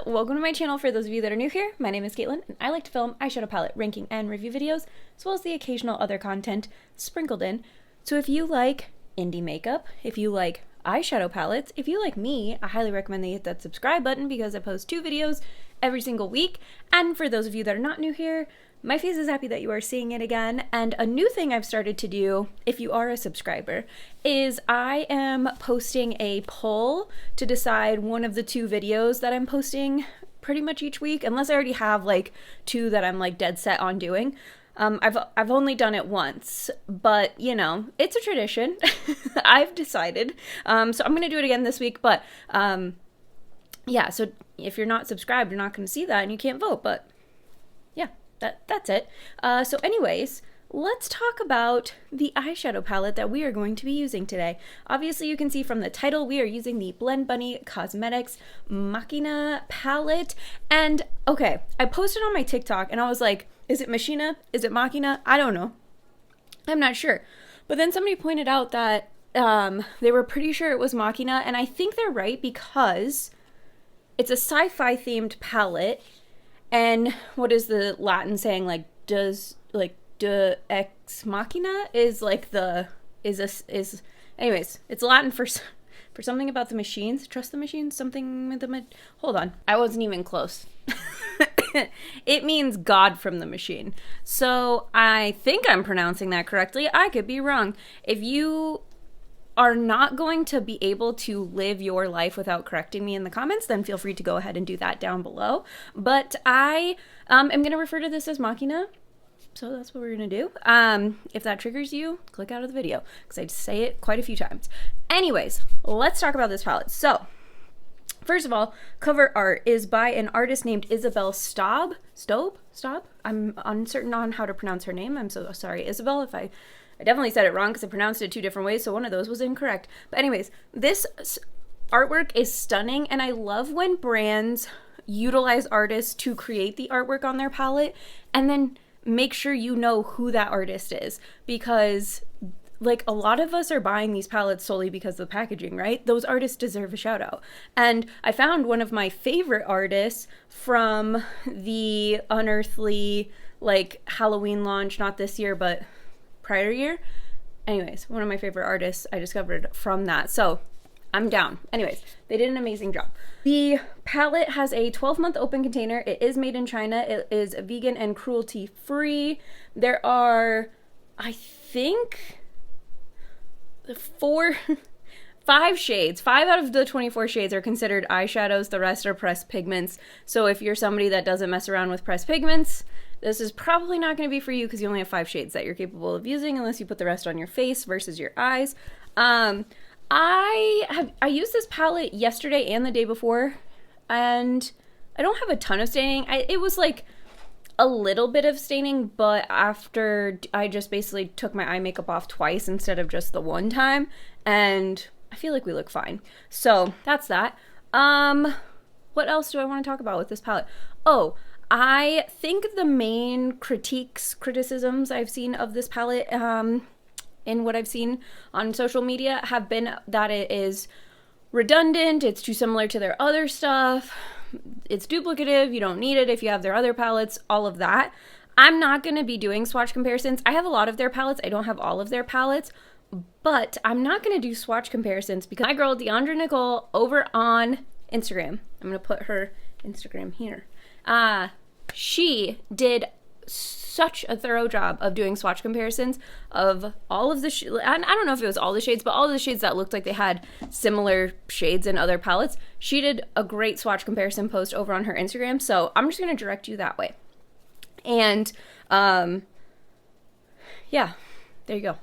welcome to my channel. For those of you that are new here, my name is Katelyn, and I like to film eyeshadow palette ranking and review videos, as well as the occasional other content sprinkled in. So if you like indie makeup, if you like eyeshadow palettes, if you like me, I highly recommend that you hit that subscribe button because I post 2 videos every single week. And for those of you that are not new here, my face is happy that you are seeing it again. And a new thing I've started to do, if you are a subscriber, is I am posting a poll to decide one of the 2 videos that I'm posting pretty much each week, unless I already have like 2 that I'm like dead set on doing. I've only done it once, but you know, it's a tradition. I've decided. So I'm gonna do it again this week, but yeah, so if you're not subscribed, you're not gonna see that and you can't vote, but yeah, that's it. So anyways, let's talk about the eyeshadow palette that we are going to be using today. Obviously, you can see from the title, we are using the Blend Bunny Cosmetics Machina palette. And okay, I posted on my TikTok and I was like, is it Machina? Is it Machina? I don't know. I'm not sure. But then somebody pointed out that they were pretty sure it was Machina, and I think they're right because it's a sci-fi themed palette. And what is the Latin saying? Like, de ex machina is like anyways, it's Latin for something about the machines. Trust the machines? Something with the hold on. I wasn't even close. It means God from the machine. So I think I'm pronouncing that correctly. I could be wrong. If you are not going to be able to live your life without correcting me in the comments, then feel free to go ahead and do that down below. But I am going to refer to this as Machina. So that's what we're going to do. If that triggers you, click out of the video because I say it quite a few times. Anyways, let's talk about this palette. So first of all, cover art is by an artist named Isabel Staub. I'm uncertain on how to pronounce her name. I'm so sorry, Isabel, if I definitely said it wrong because I pronounced it 2 different ways, so one of those was incorrect. But anyways, this artwork is stunning, and I love when brands utilize artists to create the artwork on their palette and then make sure you know who that artist is, because like a lot of us are buying these palettes solely because of the packaging, right? Those artists deserve a shout out. And I found one of my favorite artists from the Unearthly like Halloween launch, not this year, but prior year. Anyways, one of my favorite artists I discovered from that. So I'm down. Anyways, they did an amazing job. The palette has a 12-month open container. It is made in China. It is vegan and cruelty free. There are, I think, 5 shades. 5 out of the 24 shades are considered eyeshadows. The rest are pressed pigments. So if you're somebody that doesn't mess around with pressed pigments, this is probably not going to be for you because you only have 5 shades that you're capable of using unless you put the rest on your face versus your eyes. I used this palette yesterday and the day before, and I don't have a ton of staining. It was like a little bit of staining, but after I just basically took my eye makeup off twice instead of just the one time, and I feel like we look fine. So that's that. What else do I want to talk about with this palette? Oh, I think the main criticisms I've seen of this palette, in what I've seen on social media, have been that it is redundant, it's too similar to their other stuff, it's duplicative, you don't need it if you have their other palettes, all of that. I'm not going to be doing swatch comparisons. I have a lot of their palettes. I don't have all of their palettes, but I'm not going to do swatch comparisons because my girl Deandra Nicole over on Instagram, I'm going to put her Instagram here, she did such a thorough job of doing swatch comparisons of all of the I don't know if it was all the shades, but all of the shades that looked like they had similar shades in other palettes. She did a great swatch comparison post over on her Instagram, so I'm just going to direct you that way. And yeah, there you go.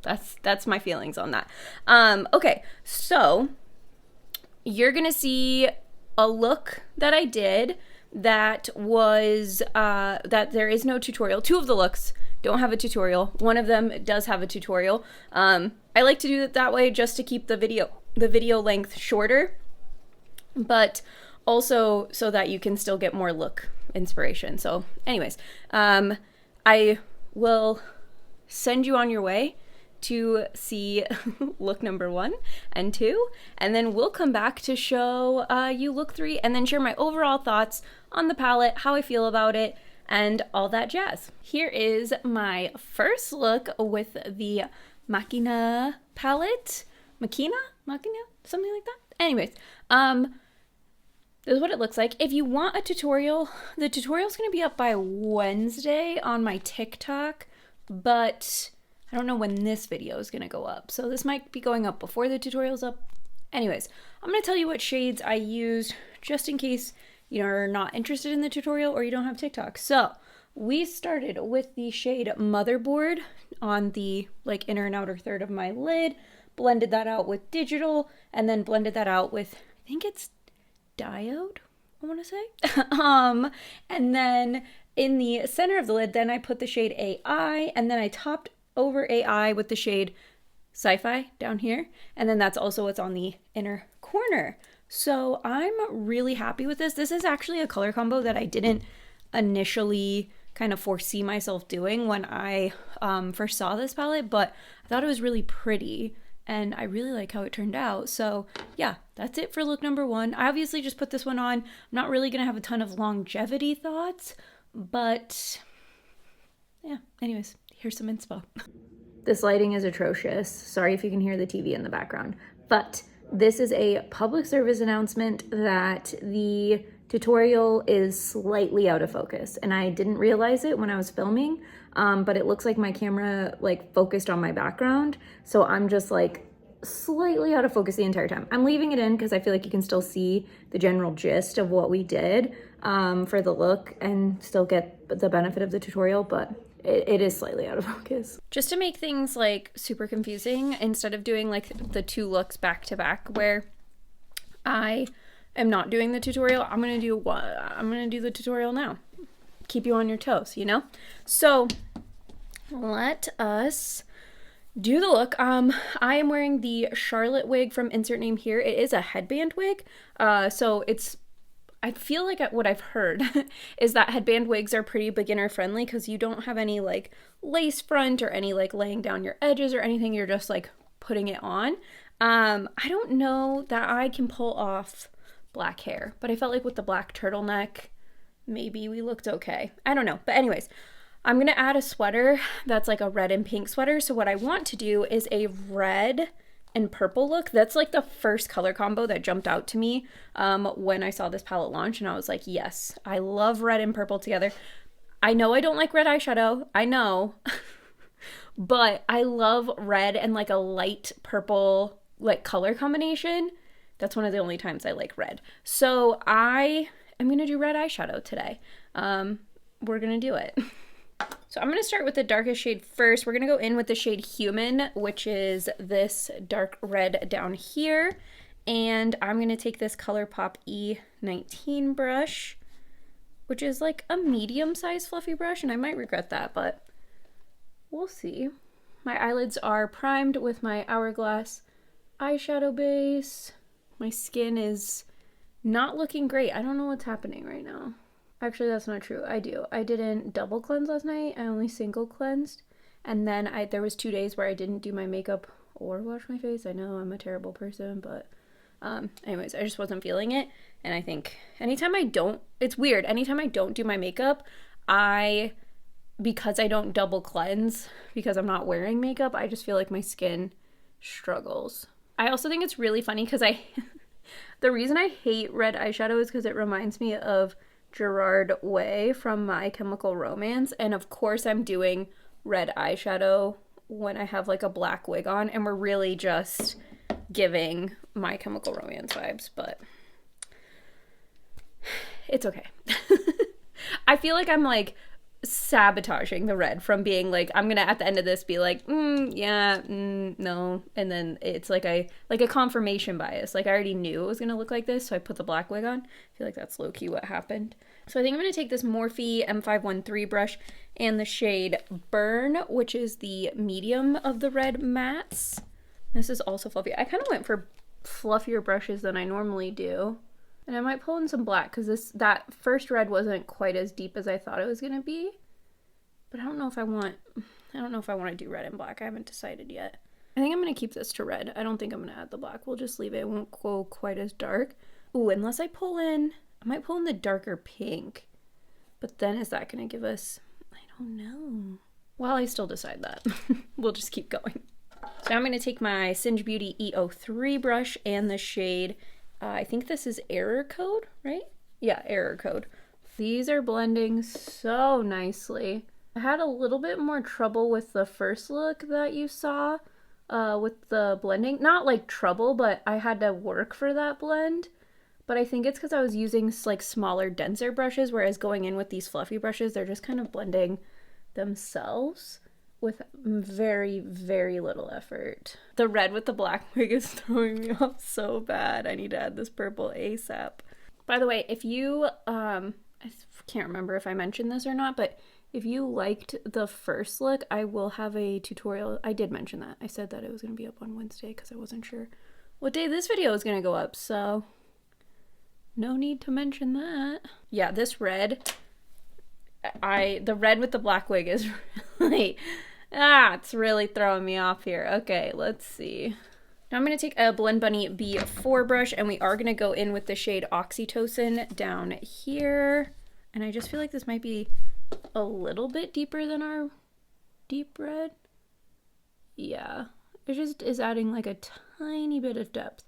that's my feelings on that. Okay, so you're going to see a look that I did that was that there is no tutorial. 2 of the looks don't have a tutorial. One of them does have a tutorial. I like to do it that way just to keep the video length shorter, but also so that you can still get more look inspiration. So anyways, I will send you on your way to see look number 1 and 2, and then we'll come back to show you look 3, and then share my overall thoughts on the palette, how I feel about it, and all that jazz. Here is my first look with the Machina palette. Machina? Something like that? Anyways, this is what it looks like. If you want a tutorial, the tutorial's gonna be up by Wednesday on my TikTok, but I don't know when this video is gonna go up. So this might be going up before the tutorial's up. Anyways, I'm gonna tell you what shades I used just in case you're not interested in the tutorial or you don't have TikTok. So we started with the shade Motherboard on the like inner and outer third of my lid, blended that out with digital, and then blended that out with, I think it's Diode, I want to say. And then in the center of the lid, then I put the shade AI, and then I topped over AI with the shade Sci-Fi down here, and then that's also what's on the inner corner. So I'm really happy with this. This is actually a color combo that I didn't initially kind of foresee myself doing when I first saw this palette, but I thought it was really pretty and I really like how it turned out. So yeah, that's it for look number 1. I obviously just put this one on. I'm not really gonna have a ton of longevity thoughts, but yeah, anyways, here's some inspo. This lighting is atrocious. Sorry if you can hear the TV in the background, but this is a public service announcement that the tutorial is slightly out of focus, and I didn't realize it when I was filming, but it looks like my camera like focused on my background, so I'm just like slightly out of focus the entire time. I'm leaving it in because I feel like you can still see the general gist of what we did for the look and still get the benefit of the tutorial, but it is slightly out of focus. Just to make things like super confusing, instead of doing like the 2 looks back to back where I am not doing the tutorial, I'm gonna do the tutorial now. Keep you on your toes, you know? So let us do the look. I am wearing the Charlotte wig from insert name here. It is a headband wig, so I feel like what I've heard is that headband wigs are pretty beginner friendly because you don't have any like lace front or any like laying down your edges or anything. You're just like putting it on. I don't know that I can pull off black hair, but I felt like with the black turtleneck, maybe we looked okay. I don't know. But anyways, I'm going to add a sweater that's like a red and pink sweater. So what I want to do is a red and purple look. That's like the first color combo that jumped out to me when I saw this palette launch, and I was like, yes, I love red and purple together. I know I don't like red eyeshadow, I know, but I love red and like a light purple like color combination. That's one of the only times I like red. So I am gonna do red eyeshadow today. We're gonna do it. So I'm going to start with the darkest shade first. We're going to go in with the shade Human, which is this dark red down here. And I'm going to take this ColourPop E19 brush, which is like a medium-sized fluffy brush, and I might regret that, but we'll see. My eyelids are primed with my Hourglass eyeshadow base. My skin is not looking great. I don't know what's happening right now. Actually, that's not true. I do. I didn't double cleanse last night. I only single cleansed. And then there was 2 days where I didn't do my makeup or wash my face. I know I'm a terrible person, but anyways, I just wasn't feeling it. And I think anytime I don't, it's weird. Anytime I don't do my makeup, because I don't double cleanse, because I'm not wearing makeup, I just feel like my skin struggles. I also think it's really funny because the reason I hate red eyeshadow is because it reminds me of Gerard Way from My Chemical Romance, and of course I'm doing red eyeshadow when I have like a black wig on, and we're really just giving My Chemical Romance vibes, but it's okay. I feel like I'm like sabotaging the red from being like, I'm gonna at the end of this be like, yeah, no, and then it's like a confirmation bias. Like I already knew it was gonna look like this, so I put the black wig on. I feel like that's low-key what happened. So I think I'm gonna take this Morphe M513 brush and the shade Burn, which is the medium of the red mattes. This is also fluffy. I kind of went for fluffier brushes than I normally do. And I might pull in some black because that first red wasn't quite as deep as I thought it was going to be. But I don't know if I want to do red and black. I haven't decided yet. I think I'm going to keep this to red. I don't think I'm going to add the black. We'll just leave it. It won't go quite as dark. Ooh, unless I might pull in the darker pink. But then is that going to give us, I don't know. Well, I still decide that. We'll just keep going. So now I'm going to take my Singe Beauty E03 brush and the shade, I think this is Error Code, right? Yeah, Error Code. These are blending so nicely. I had a little bit more trouble with the first look that you saw with the blending. Not like trouble, but I had to work for that blend. But I think it's because I was using like smaller, denser brushes, whereas going in with these fluffy brushes, they're just kind of blending themselves with very, very little effort. The red with the black wig is throwing me off so bad. I need to add this purple ASAP. By the way, if you, I can't remember if I mentioned this or not, but if you liked the first look, I will have a tutorial. I did mention that. I said that it was going to be up on Wednesday because I wasn't sure what day this video was going to go up, so no need to mention that. Yeah, this red, the red with the black wig is really, it's really throwing me off here. Okay, let's see. Now I'm going to take a Blend Bunny B4 brush, and we are going to go in with the shade Oxytocin down here. And I just feel like this might be a little bit deeper than our deep red. Yeah, it just is adding like a tiny bit of depth.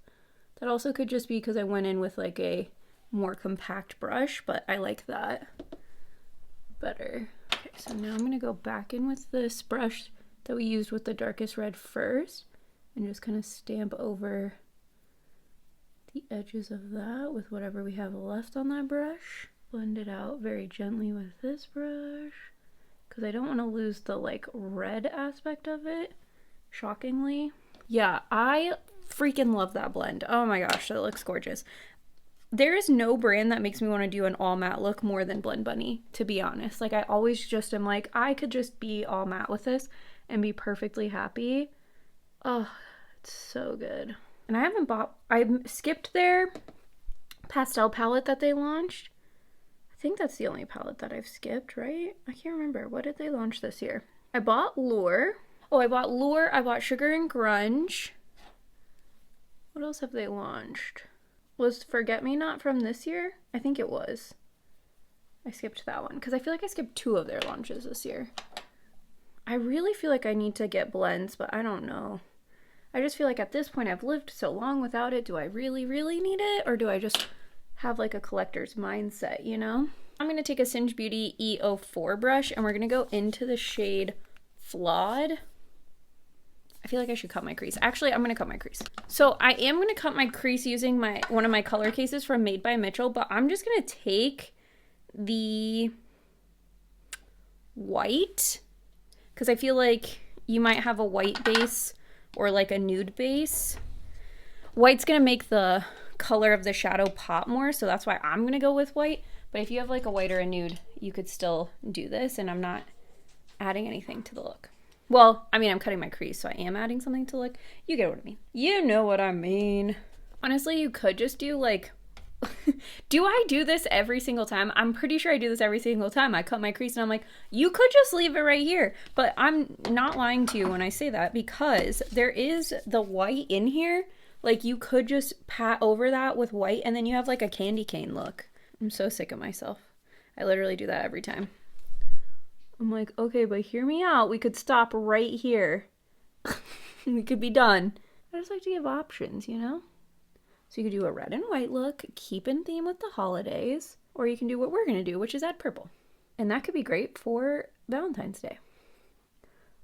That also could just be because I went in with like a more compact brush, but I like that better. Okay, so now I'm going to go back in with this brush that we used with the darkest red first and just kind of stamp over the edges of that with whatever we have left on that brush. Blend it out very gently with this brush because I don't want to lose the like red aspect of it, shockingly. Yeah, I freaking love that blend. Oh my gosh, that looks gorgeous. There is no brand that makes me want to do an all matte look more than Blend Bunny, to be honest. Like I always just am like, I could just be all matte with this and be perfectly happy. Oh, it's so good. And I skipped their pastel palette that they launched. I think that's the only palette that I've skipped, right? I can't remember. What did they launch this year? I bought Lure. Oh, I bought Lure. I bought Sugar and Grunge. What else have they launched? Was Forget Me Not from this year? I think it was. I skipped that one because I feel like I skipped 2 of their launches this year. I really feel like I need to get blends, but I don't know. I just feel like at this point I've lived so long without it. Do I really, really need it? Or do I just have like a collector's mindset, you know? I'm going to take a Singe Beauty E04 brush and we're going to go into the shade Flawed. I feel like I should cut my crease. Actually, I'm going to cut my crease. So I am going to cut my crease using one of my color cases from Made by Mitchell, but I'm just going to take the white because I feel like you might have a white base or like a nude base. White's going to make the color of the shadow pop more, so that's why I'm going to go with white. But if you have like a white or a nude, you could still do this, and I'm not adding anything to the look. Well, I mean, I'm cutting my crease, so I am adding something to the look. You get what I mean. You know what I mean. Honestly, you could just do like, do I do this every single time? I'm pretty sure I do this every single time. I cut my crease and I'm like, you could just leave it right here. But I'm not lying to you when I say that because there is the white in here. Like you could just pat over that with white and then you have like a candy cane look. I'm so sick of myself. I literally do that every time. I'm like, okay, but hear me out. We could stop right here. We could be done. I just like to give options, you know? So you could do a red and white look, keep in theme with the holidays, or you can do what we're going to do, which is add purple. And that could be great for Valentine's Day.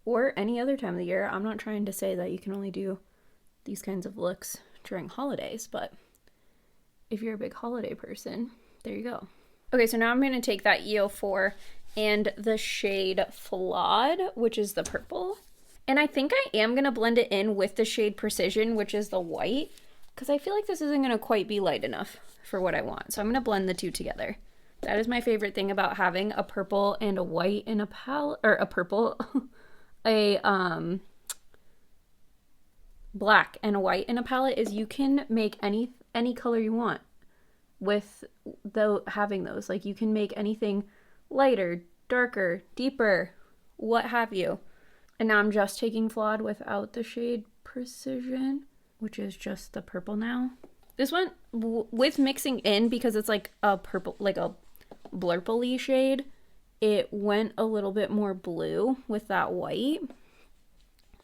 Or any other time of the year. I'm not trying to say that you can only do these kinds of looks during holidays, but if you're a big holiday person, there you go. Okay, so now I'm going to take that E04 and the shade Flawed, which is the purple. And I think I am going to blend it in with the shade Precision, which is the white, because I feel like this isn't going to quite be light enough for what I want. So I'm going to blend the two together. That is my favorite thing about having a purple and a white in a palette, or a purple, black and a white in a palette, is you can make any color you want with having those. Like you can make anything lighter, darker, deeper, what have you. And now I'm just taking Flawed without the shade Precision, which is just the purple now. This one, with mixing in, because it's like a purple, like a blurple-y shade, it went a little bit more blue with that white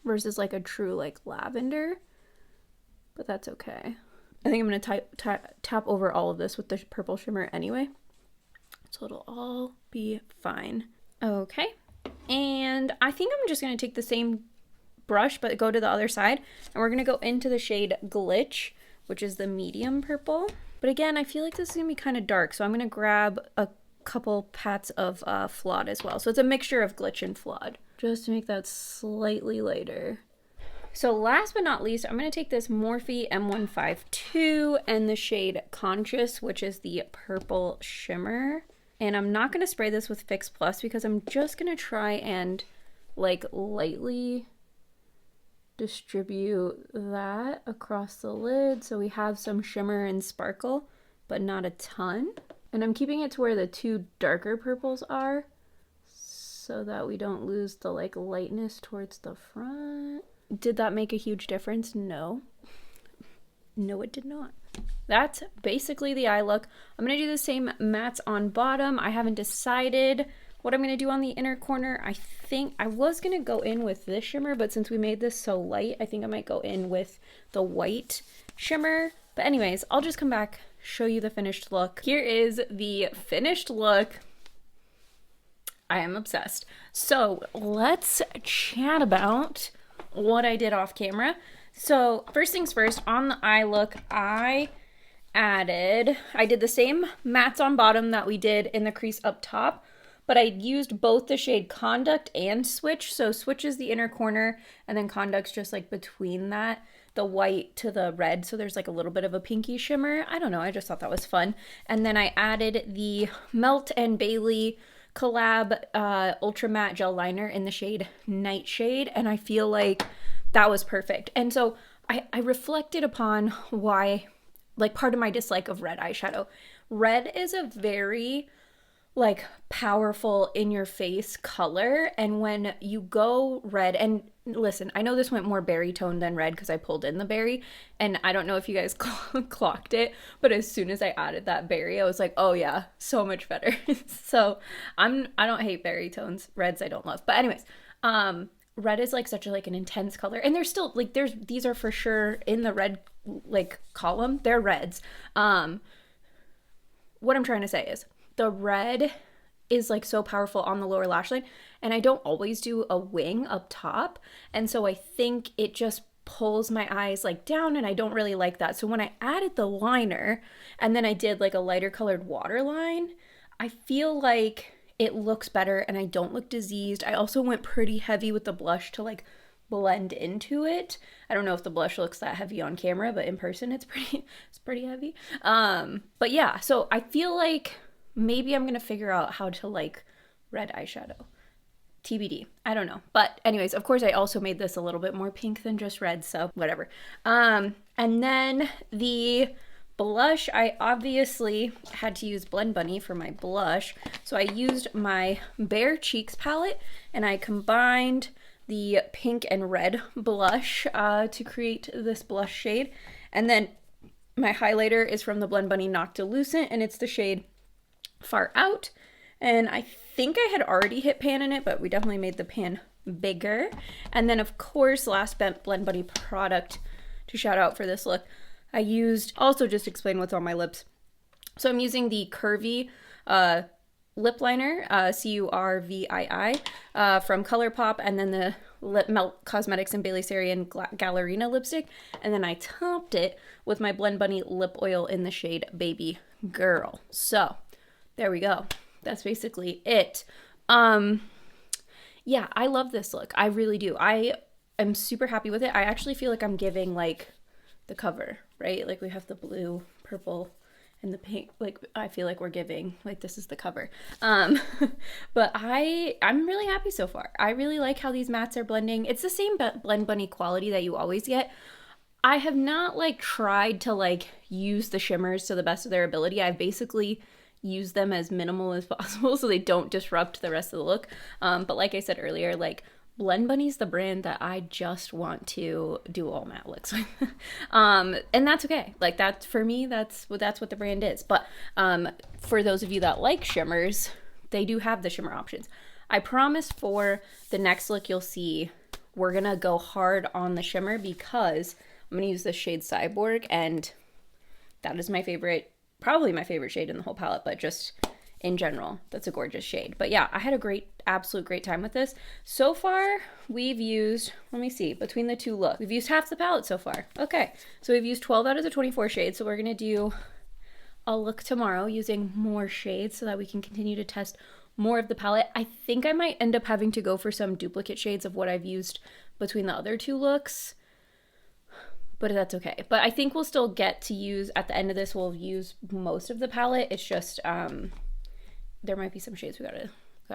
versus like a true like lavender, but that's okay. I think I'm gonna tap over all of this with the purple shimmer anyway, so it'll all be fine. Okay, and I think I'm just gonna take the same brush but go to the other side, and we're gonna go into the shade Glitch, which is the medium purple. But again, I feel like this is gonna be kind of dark, so I'm gonna grab a couple pats of Flawed as well. So it's a mixture of Glitch and Flawed, just to make that slightly lighter. So last but not least, I'm going to take this Morphe M152 and the shade Conscious, which is the purple shimmer. And I'm not going to spray this with Fix Plus because I'm just going to try and like lightly distribute that across the lid so we have some shimmer and sparkle, but not a ton. And I'm keeping it to where the two darker purples are so that we don't lose the like lightness towards the front. Did that make a huge difference? No. No, it did not. That's basically the eye look. I'm going to do the same mattes on bottom. I haven't decided what I'm going to do on the inner corner. I think I was going to go in with this shimmer, but since we made this so light, I think I might go in with the white shimmer. But anyways, I'll just come back, show you the finished look. Here is the finished look. I am obsessed. So let's chat about what I did off camera. So first things first, on the eye look, I did the same mattes on bottom that we did in the crease up top, but I used both the shade Conduct and Switch. So Switch is the inner corner, and then Conduct's just like between that, the white to the red, so there's like a little bit of a pinky shimmer. I don't know, I just thought that was fun. And then I added the Melt and Bailey collab ultra matte gel liner in the shade Nightshade, and I feel like that was perfect. And so I reflected upon why, like, part of my dislike of red eyeshadow. Red is a very like powerful in your face color, and when you go red, and listen, I know this went more berry tone than red because I pulled in the berry, and I don't know if you guys clocked it, but as soon as I added that berry, I was like, oh yeah, so much better. So I don't hate berry tones. Reds I don't love, but anyways, red is like such a like an intense color, and there's still like these are for sure in the red like column, they're reds. What I'm trying to say is the red is like so powerful on the lower lash line, and I don't always do a wing up top, and so I think it just pulls my eyes like down, and I don't really like that. So when I added the liner and then I did like a lighter colored waterline, I feel like it looks better and I don't look diseased. I also went pretty heavy with the blush to like blend into it. I don't know if the blush looks that heavy on camera, but in person it's pretty heavy. But yeah, so I feel like maybe I'm gonna figure out how to like red eyeshadow. TBD. I don't know. But anyways, of course I also made this a little bit more pink than just red, so whatever. And then the blush, I obviously had to use Blend Bunny for my blush. So I used my Bare Cheeks palette and I combined the pink and red blush to create this blush shade. And then my highlighter is from the Blend Bunny Noctilucent, and it's the shade Far Out. And I think I had already hit pan in it, but we definitely made the pan bigger. And then of course, last Blend Bunny product to shout out for this look, I used, also just explain what's on my lips. So I'm using the Curvy lip liner, Curvii, from ColourPop, and then the Lip Melt Cosmetics and Bailey Sarian Gallerina lipstick. And then I topped it with my Blend Bunny lip oil in the shade Baby Girl. So there we go. That's basically it. Yeah, I love this look. I really do. I am super happy with it. I actually feel like I'm giving like the cover, right? Like we have the blue, purple, and the pink. Like I feel like we're giving like this is the cover. But I'm really happy so far. I really like how these mattes are blending. It's the same Blend Bunny quality that you always get. I have not like tried to like use the shimmers to the best of their ability. I've basically use them as minimal as possible so they don't disrupt the rest of the look. But like I said earlier, like Blend Bunny's the brand that I just want to do all matte looks with. And that's okay. Like that's, for me, that's what the brand is. But for those of you that like shimmers, they do have the shimmer options. I promise for the next look you'll see, we're gonna go hard on the shimmer because I'm gonna use the shade Cyborg, and that is my favorite, probably my favorite shade in the whole palette, but just in general, that's a gorgeous shade. But yeah, I had a great, absolute great time with this. So far, we've used, let me see, between the two looks, we've used half the palette so far. Okay, so we've used 12 out of the 24 shades, so we're gonna do a look tomorrow using more shades so that we can continue to test more of the palette. I think I might end up having to go for some duplicate shades of what I've used between the other two looks, but that's okay. But I think we'll still get to use, at the end of this, we'll use most of the palette. It's just, there might be some shades we gotta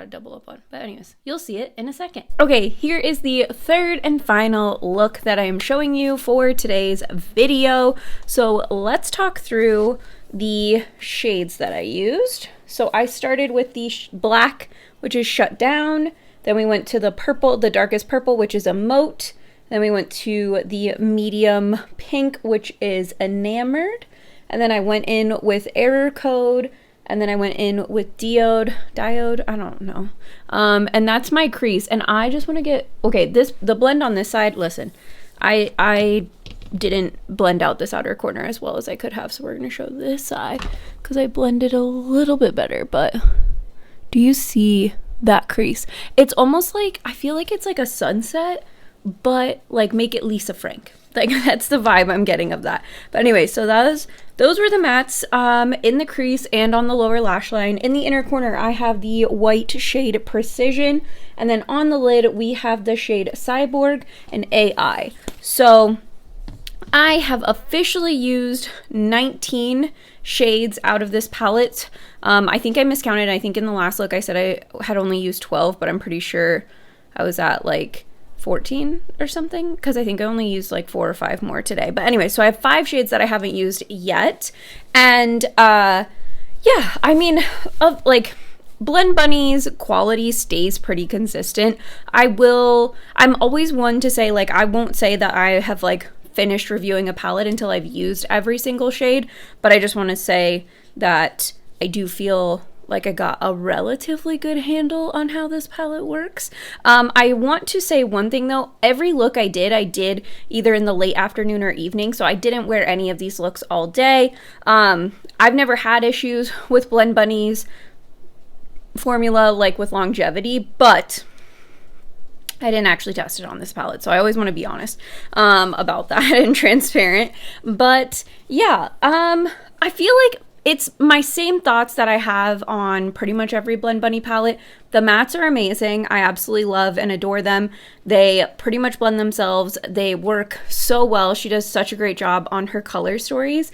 double up on. But anyways, you'll see it in a second. Okay, here is the third and final look that I am showing you for today's video. So let's talk through the shades that I used. So I started with the black, which is Shut Down. Then we went to the purple, the darkest purple, which is Emote. Then we went to the medium pink, which is Enamored. And then I went in with Error Code. And then I went in with Diode, I don't know. And that's my crease. And I just want to get, okay, the blend on this side, listen, I didn't blend out this outer corner as well as I could have. So we're going to show this side because I blended a little bit better. But do you see that crease? It's almost like, I feel like it's like a sunset, but like make it Lisa Frank. Like that's the vibe I'm getting of that. But anyway, so those were the mattes in the crease and on the lower lash line. In the inner corner, I have the white shade Precision. And then on the lid, we have the shade Cyborg and AI. So I have officially used 19 shades out of this palette. I think I miscounted. I think in the last look I said I had only used 12, but I'm pretty sure I was at like 14 or something, because I think I only used like 4 or 5 more today. But anyway, so I have 5 shades that I haven't used yet. And yeah, I mean, like Blend Bunny's quality stays pretty consistent. I'm always one to say, like, I won't say that I have like finished reviewing a palette until I've used every single shade, but I just want to say that I do feel like I got a relatively good handle on how this palette works. I want to say one thing though, every look I did either in the late afternoon or evening, so I didn't wear any of these looks all day. I've never had issues with Blend Bunny's formula like with longevity, but I didn't actually test it on this palette, so I always want to be honest about that and transparent. But yeah, I feel like it's my same thoughts that I have on pretty much every Blend Bunny palette. The mattes are amazing. I absolutely love and adore them. They pretty much blend themselves. They work so well. She does such a great job on her color stories.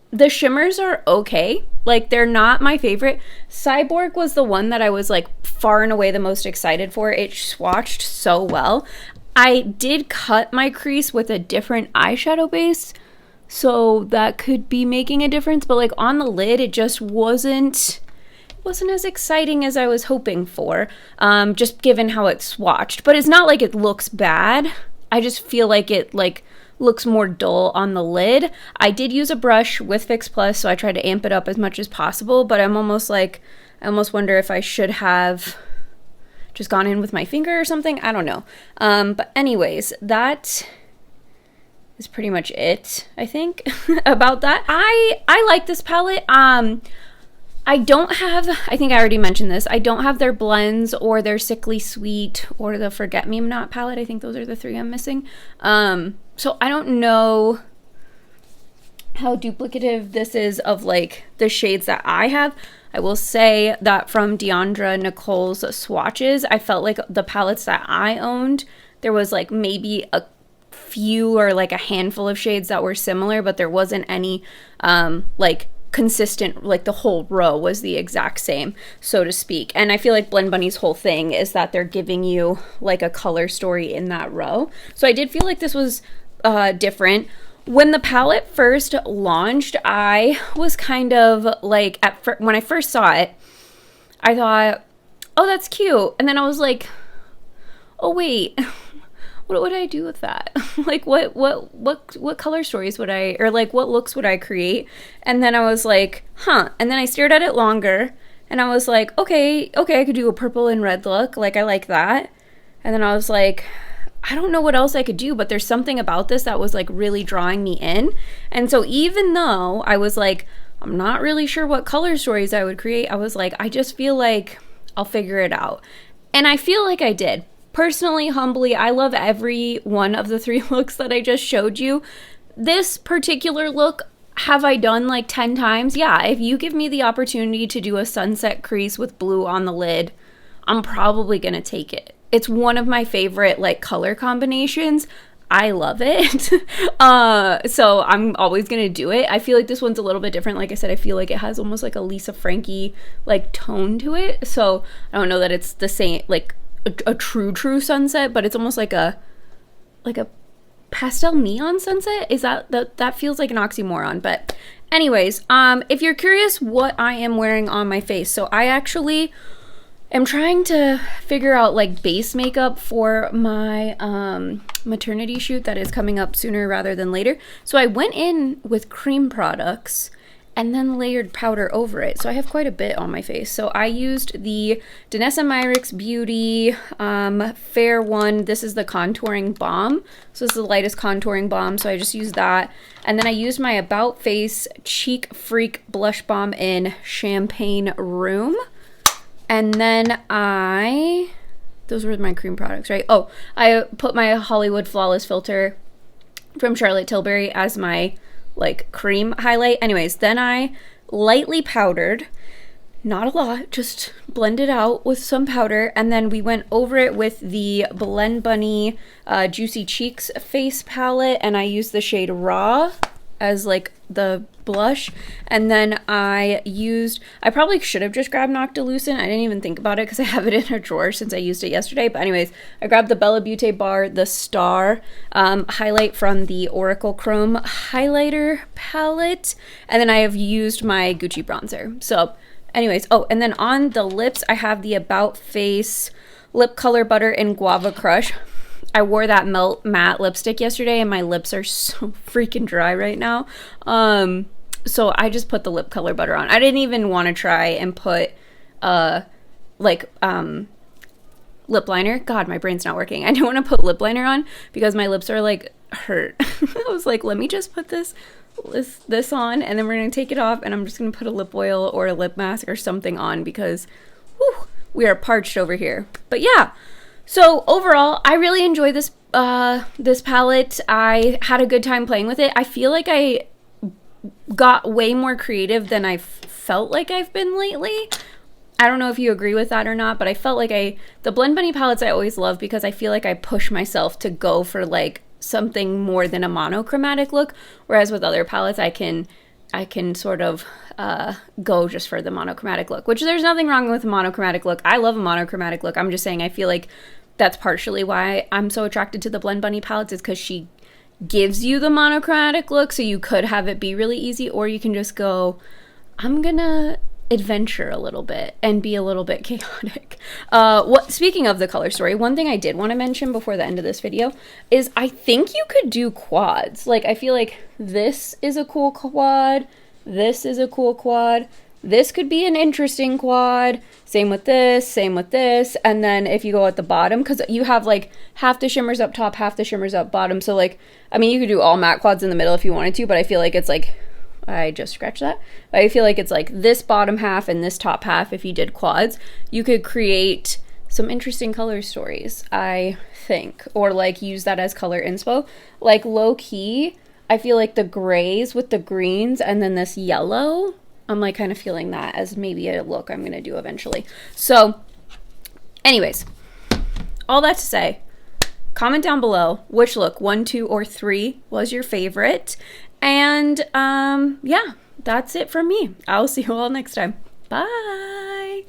The shimmers are okay. Like, they're not my favorite. Cyborg was the one that I was like far and away the most excited for. It swatched so well. I did cut my crease with a different eyeshadow base, so that could be making a difference, but like on the lid, it just wasn't as exciting as I was hoping for, just given how it swatched. But it's not like it looks bad. I just feel like it like looks more dull on the lid. I did use a brush with Fix Plus, so I tried to amp it up as much as possible, but I'm almost like, I almost wonder if I should have just gone in with my finger or something. I don't know. But anyways, that is pretty much it, I think, about that. I like this palette. I don't have, I think I already mentioned this, I don't have their blends or their Sickly Sweet or the Forget Me Not palette. I think those are the 3 I'm missing. So I don't know how duplicative this is of like the shades that I have. I will say that from Deandra Nicole's swatches, I felt like the palettes that I owned, there was like maybe a few or like a handful of shades that were similar, but there wasn't any like consistent, like the whole row was the exact same, so to speak. And I feel like Blend Bunny's whole thing is that they're giving you like a color story in that row. So I did feel like this was different. When the palette first launched, I was kind of like, when I first saw it, I thought, oh, that's cute. And then I was like, oh, wait, what would I do with that? Like, what color stories would I, or like, what looks would I create? And then I was like, huh. And then I stared at it longer, and I was like, okay, I could do a purple and red look. Like, I like that. And then I was like, I don't know what else I could do, but there's something about this that was like really drawing me in. And so even though I was like, I'm not really sure what color stories I would create, I was like, I just feel like I'll figure it out. And I feel like I did. Personally, humbly, I love every one of the 3 looks that I just showed you. This particular look, have I done like 10 times? Yeah, if you give me the opportunity to do a sunset crease with blue on the lid, I'm probably gonna take it. It's one of my favorite like color combinations. I love it. So I'm always gonna do it. I feel like this one's a little bit different. Like I said, I feel like it has almost like a Lisa Frankie like tone to it. So I don't know that it's the same, like a true sunset, but it's almost like a pastel neon sunset. Is that feels like an oxymoron. But anyways, if you're curious what I am wearing on my face, so I actually I'm trying to figure out like base makeup for my maternity shoot that is coming up sooner rather than later. So I went in with cream products and then layered powder over it. So I have quite a bit on my face. So I used the Danessa Myricks Beauty Fair one. This is the contouring balm. So this is the lightest contouring balm. So I just used that. And then I used my About Face Cheek Freak Blush Balm in Champagne Room. And then those were my cream products, right? Oh, I put my Hollywood Flawless filter from Charlotte Tilbury as my like cream highlight. Anyways, then I lightly powdered, not a lot, just blended out with some powder. And then we went over it with the Blend Bunny Juicy Cheeks face palette. And I used the shade Raw as like the blush. And then I probably should have just grabbed Noctilucent. I didn't even think about it because I have it in a drawer since I used it yesterday. But anyways, I grabbed the BellaBeauteBar The Star highlight from the Oracle Chrome highlighter palette. And then I have used my Gucci bronzer. So anyways, oh, and then on the lips, I have the About Face Lip Color Butter in Guava Crush. I wore that Melt Matte lipstick yesterday and my lips are so freaking dry right now. So I just put the lip color butter on. I didn't even want to try and put lip liner. God, my brain's not working. I didn't want to put lip liner on because my lips are like hurt. I was like, let me just put this on and then we're going to take it off and I'm just going to put a lip oil or a lip mask or something on because whew, we are parched over here. But yeah. So overall, I really enjoyed this this palette. I had a good time playing with it. I feel like I got way more creative than I felt like I've been lately. I don't know if you agree with that or not, but I felt like the Blend Bunny palettes I always love because I feel like I push myself to go for like something more than a monochromatic look, whereas with other palettes I can sort of go just for the monochromatic look, which there's nothing wrong with a monochromatic look. I love a monochromatic look. I'm just saying I feel like that's partially why I'm so attracted to the Blend Bunny palettes is because she gives you the monochromatic look, so you could have it be really easy, or you can just go, I'm gonna adventure a little bit and be a little bit chaotic. Speaking of the color story, one thing I did want to mention before the end of this video is I think you could do quads. Like, I feel like this is a cool quad, this is a cool quad, this could be an interesting quad, same with this, and then if you go at the bottom, because you have like half the shimmers up top, half the shimmers up bottom, so like, I mean, you could do all matte quads in the middle if you wanted to, but I feel like it's like, I just scratched that. But I feel like it's like this bottom half and this top half. If you did quads, you could create some interesting color stories, I think, or like use that as color inspo. Like low key, I feel like the grays with the greens and then this yellow, I'm like kind of feeling that as maybe a look I'm gonna do eventually. So anyways, all that to say, comment down below which look, 1, 2, or 3 was your favorite. And yeah, that's it from me. I'll see you all next time. Bye.